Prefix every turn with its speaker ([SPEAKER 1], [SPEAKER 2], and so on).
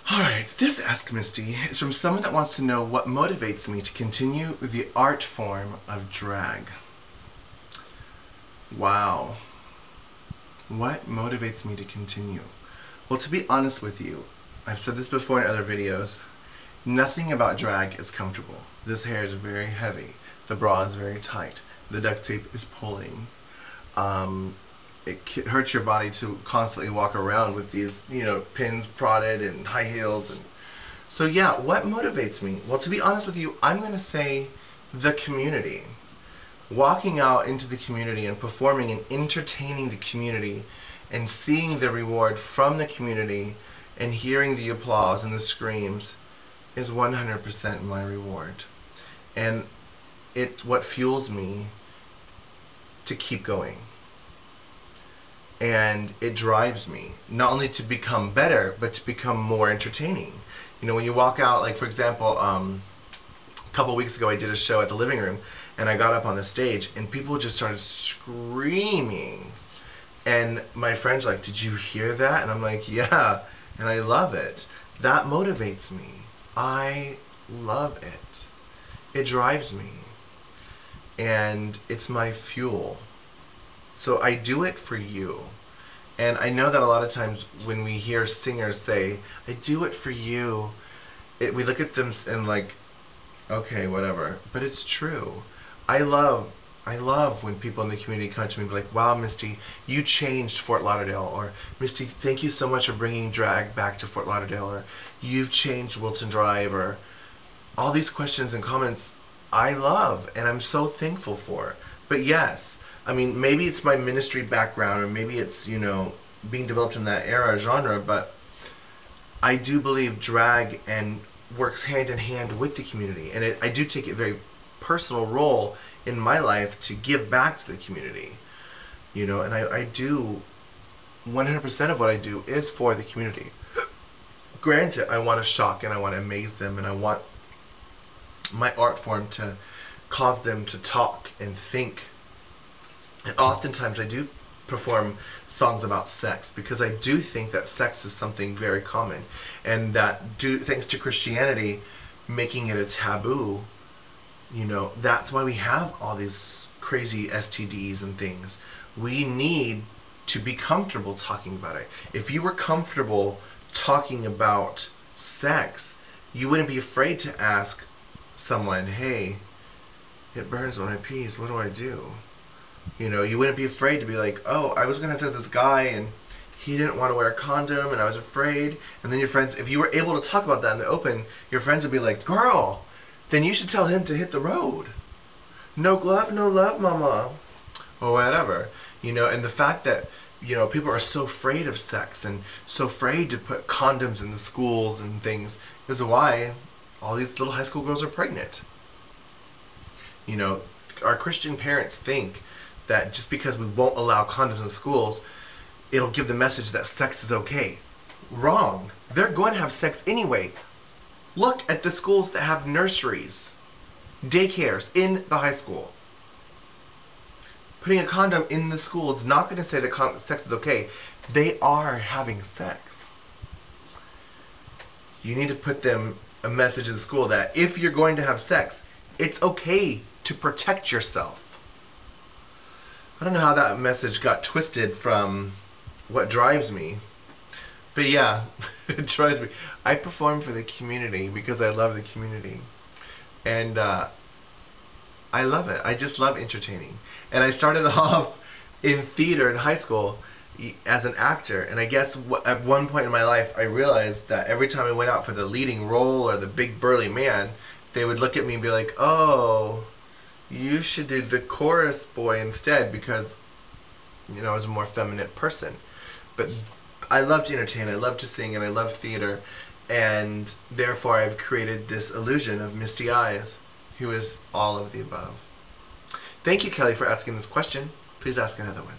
[SPEAKER 1] Alright, this Ask Misty is from someone that wants to know what motivates me to continue the art form of drag. Wow. What motivates me to continue? Well, to be honest with you, I've said this before in other videos, nothing about drag is comfortable. This hair is very heavy. The bra is very tight. The duct tape is pulling. It hurts your body to constantly walk around with these, pins prodded and high heels. And so yeah, what motivates me? Well, to be honest with you, I'm going to say the community. Walking out into the community and performing and entertaining the community and seeing the reward from the community and hearing the applause and the screams is 100% my reward. And it's what fuels me to keep going. And it drives me not only to become better, but to become more entertaining. When you walk out, like for example, a couple weeks ago I did a show at the living room, and I got up on the stage, and people just started screaming. And my friend's like, "Did you hear that?" And I'm like, "Yeah," and I love it. That motivates me. I love it. It drives me. And it's my fuel. So I do it for you. And I know that a lot of times when we hear singers say, "I do it for you," we look at them and like, okay, whatever. But it's true. I love when people in the community come to me and be like, "Wow, Misty, you changed Fort Lauderdale," or "Misty, thank you so much for bringing drag back to Fort Lauderdale," or "You've changed Wilton Drive," or all these questions and comments I love and I'm so thankful for. But yes, I mean, maybe it's my ministry background, or maybe it's, being developed in that era genre, but I do believe drag and works hand in hand with the community, and I do take a very personal role in my life to give back to the community, and I do 100% of what I do is for the community. Granted, I want to shock and I want to amaze them, and I want my art form to cause them to talk and think. And oftentimes I do perform songs about sex, because I do think that sex is something very common, and that thanks to Christianity making it a taboo, that's why we have all these crazy STDs and things. We need to be comfortable talking about it. If you were comfortable talking about sex, you wouldn't be afraid to ask someone, "Hey, it burns when I pee, what do I do?" You wouldn't be afraid to be like, "Oh, I was going to have sex with this guy and he didn't want to wear a condom and I was afraid." And then your friends, if you were able to talk about that in the open, your friends would be like, "Girl, then you should tell him to hit the road. No glove, no love, mama." Or whatever. And the fact that, people are so afraid of sex and so afraid to put condoms in the schools and things is why all these little high school girls are pregnant. Our Christian parents think that just because we won't allow condoms in schools, it'll give the message that sex is okay. Wrong. They're going to have sex anyway. Look at the schools that have nurseries, daycares in the high school. Putting a condom in the school is not going to say that sex is okay. They are having sex. You need to put them a message in the school that if you're going to have sex, it's okay to protect yourself. I don't know how that message got twisted from what drives me. But yeah, it drives me. I perform for the community because I love the community. And I love it. I just love entertaining. And I started off in theater in high school as an actor. And I guess at one point in my life I realized that every time I went out for the leading role or the big burly man, they would look at me and be like, "Oh, you should do the chorus boy instead," because I was a more feminine person. But I love to entertain, I love to sing, and I love theater, and therefore I've created this illusion of Misty Eyez, who is all of the above. Thank you, Kelly, for asking this question. Please ask another one.